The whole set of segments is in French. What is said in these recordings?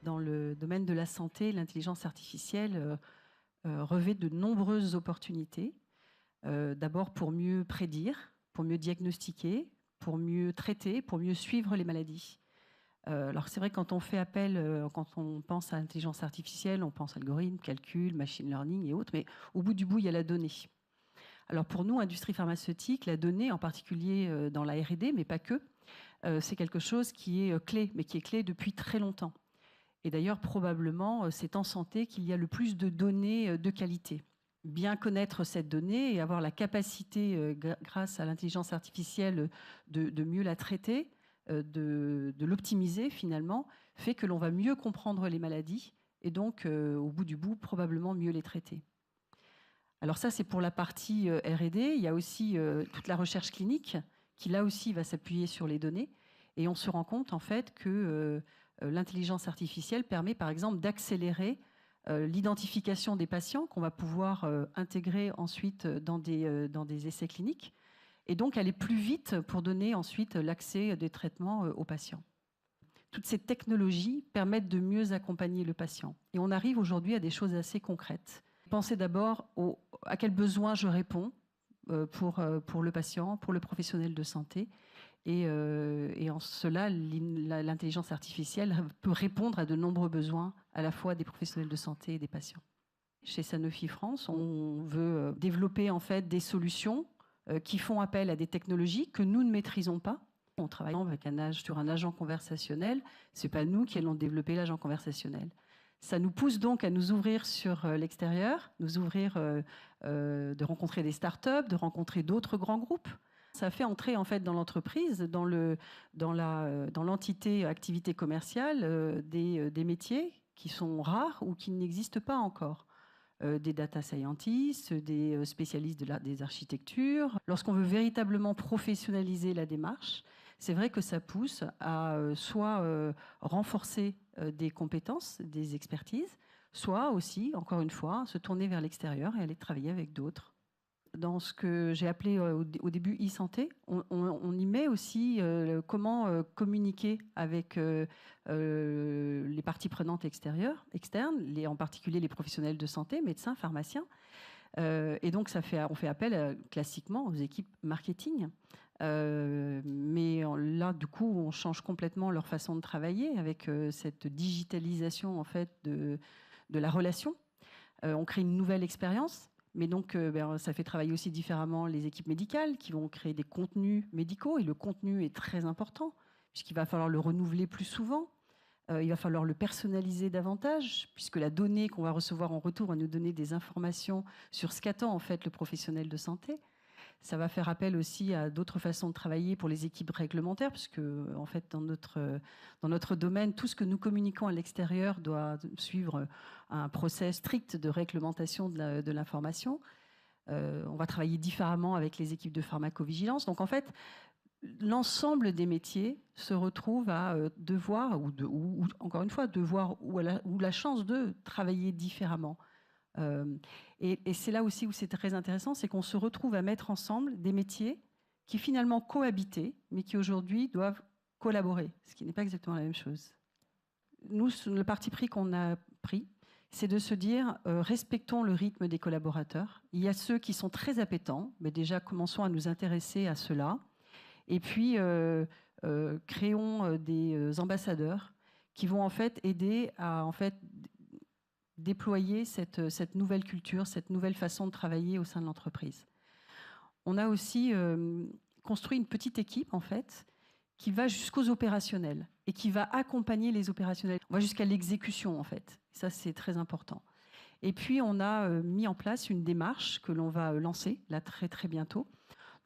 Dans le domaine de la santé, l'intelligence artificielle revêt de nombreuses opportunités. D'abord pour mieux prédire, pour mieux diagnostiquer, pour mieux traiter, pour mieux suivre les maladies. Alors c'est vrai que quand on fait appel, quand on pense à l'intelligence artificielle, on pense algorithme, calcul, machine learning et autres, mais au bout du bout, il y a la donnée. Alors pour nous, industrie pharmaceutique, la donnée, en particulier dans la R&D, mais pas que, c'est quelque chose qui est clé, mais qui est clé depuis très longtemps. Et d'ailleurs, probablement, c'est en santé qu'il y a le plus de données de qualité. Bien connaître cette donnée et avoir la capacité, grâce à l'intelligence artificielle, de mieux la traiter, de l'optimiser finalement, fait que l'on va mieux comprendre les maladies et donc, au bout du bout, probablement mieux les traiter. Alors ça, c'est pour la partie R&D. Il y a aussi toute la recherche clinique qui, là aussi, va s'appuyer sur les données. Et on se rend compte, en fait, que l'intelligence artificielle permet, par exemple, d'accélérer l'identification des patients qu'on va pouvoir intégrer ensuite dans des essais cliniques. Et donc, aller plus vite pour donner ensuite l'accès des traitements aux patients. Toutes ces technologies permettent de mieux accompagner le patient. Et on arrive aujourd'hui à des choses assez concrètes. Pensez d'abord à quel besoin je réponds pour le patient, pour le professionnel de santé. Et en cela, l'intelligence artificielle peut répondre à de nombreux besoins, à la fois des professionnels de santé et des patients. Chez Sanofi France, on veut développer en fait des solutions qui font appel à des technologies que nous ne maîtrisons pas. On travaille sur un agent conversationnel. C'est pas nous qui allons développer l'agent conversationnel. Ça nous pousse donc à nous ouvrir sur l'extérieur, nous ouvrir, de rencontrer des startups, de rencontrer d'autres grands groupes. Ça fait entrer en fait dans l'entreprise, dans l'entité activité commerciale, des métiers qui sont rares ou qui n'existent pas encore. Des data scientists, des spécialistes des architectures. Lorsqu'on veut véritablement professionnaliser la démarche, c'est vrai que ça pousse à soit renforcer des compétences, des expertises, soit aussi, encore une fois, se tourner vers l'extérieur et aller travailler avec d'autres. Dans ce que j'ai appelé au début e-santé, on y met aussi comment communiquer avec les parties prenantes externes, en particulier les professionnels de santé, médecins, pharmaciens. Et donc on fait appel classiquement aux équipes marketing. Mais là, du coup, on change complètement leur façon de travailler avec cette digitalisation en fait de la relation. On crée une nouvelle expérience. Mais donc, ça fait travailler aussi différemment les équipes médicales qui vont créer des contenus médicaux. Et le contenu est très important, puisqu'il va falloir le renouveler plus souvent. Il va falloir le personnaliser davantage, puisque la donnée qu'on va recevoir en retour va nous donner des informations sur ce qu'attend en fait le professionnel de santé. Ça va faire appel aussi à d'autres façons de travailler pour les équipes réglementaires, puisque en fait, dans notre domaine, tout ce que nous communiquons à l'extérieur doit suivre un process strict de réglementation de l'information. On va travailler différemment avec les équipes de pharmacovigilance. Donc en fait, l'ensemble des métiers se retrouve à devoir, ou encore une fois, devoir ou la chance de travailler différemment. Et c'est là aussi où c'est très intéressant, c'est qu'on se retrouve à mettre ensemble des métiers qui finalement cohabitaient, mais qui aujourd'hui doivent collaborer, ce qui n'est pas exactement la même chose. Nous, le parti pris qu'on a pris, c'est de se dire, respectons le rythme des collaborateurs. Il y a ceux qui sont très appétents, mais déjà commençons à nous intéresser à cela. Et puis, créons des ambassadeurs qui vont en fait aider à en fait déployer cette nouvelle culture, cette nouvelle façon de travailler au sein de l'entreprise. On a aussi construit une petite équipe, en fait, qui va jusqu'aux opérationnels et qui va accompagner les opérationnels. On va jusqu'à l'exécution, en fait. Ça, c'est très important. Et puis, on a mis en place une démarche que l'on va lancer, là, très, très bientôt.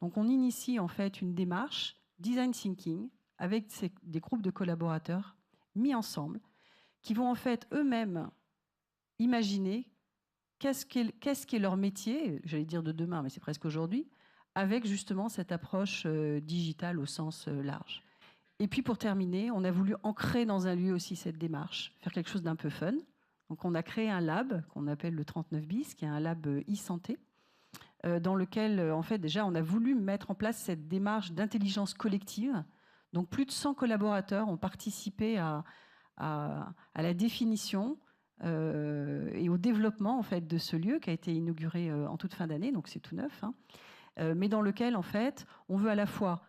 Donc, on initie, en fait, une démarche design thinking avec des groupes de collaborateurs mis ensemble qui vont, en fait, eux-mêmes imaginer qu'est-ce qu'est leur métier, j'allais dire de demain, mais c'est presque aujourd'hui, avec justement cette approche digitale au sens large. Et puis pour terminer, on a voulu ancrer dans un lieu aussi cette démarche, faire quelque chose d'un peu fun. Donc on a créé un lab qu'on appelle le 39 bis, qui est un lab e-santé, dans lequel en fait déjà on a voulu mettre en place cette démarche d'intelligence collective. Donc plus de 100 collaborateurs ont participé à à la définition et au développement en fait, de ce lieu qui a été inauguré en toute fin d'année, donc c'est tout neuf, hein, mais dans lequel en fait, on veut à la fois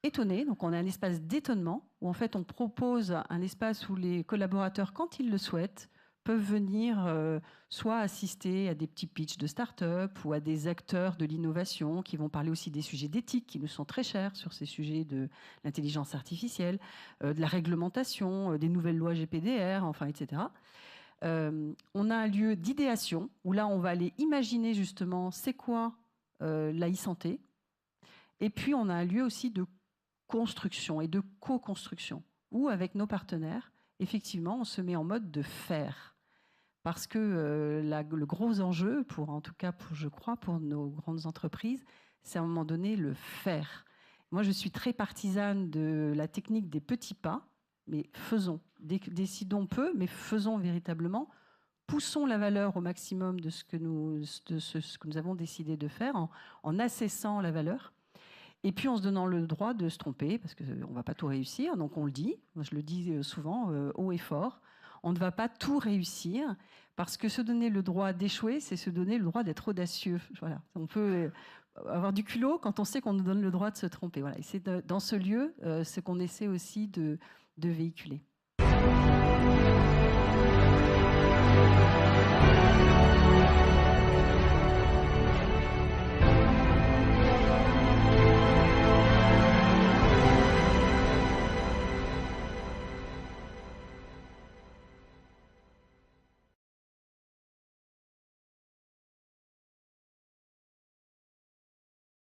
étonner, donc on a un espace d'étonnement où en fait on propose un espace où les collaborateurs, quand ils le souhaitent, peuvent venir soit assister à des petits pitchs de start-up ou à des acteurs de l'innovation qui vont parler aussi des sujets d'éthique qui nous sont très chers sur ces sujets de l'intelligence artificielle, de la réglementation, des nouvelles lois GPDR, enfin, etc. On a un lieu d'idéation où là on va aller imaginer justement c'est quoi la e-santé. Et puis on a un lieu aussi de construction et de co-construction où avec nos partenaires, effectivement, on se met en mode de faire. Parce que le gros enjeu, en tout cas, je crois, pour nos grandes entreprises, c'est à un moment donné le faire. Moi, je suis très partisane de la technique des petits pas, mais faisons. Décidons peu, mais faisons véritablement. Poussons la valeur au maximum de ce que nous avons décidé de faire en assessant la valeur. Et puis en se donnant le droit de se tromper, parce qu'on ne va pas tout réussir, donc on le dit, moi je le dis souvent haut et fort, on ne va pas tout réussir, parce que se donner le droit d'échouer, c'est se donner le droit d'être audacieux. Voilà. On peut avoir du culot quand on sait qu'on nous donne le droit de se tromper. Voilà. Et c'est dans ce lieu ce qu'on essaie aussi de véhiculer.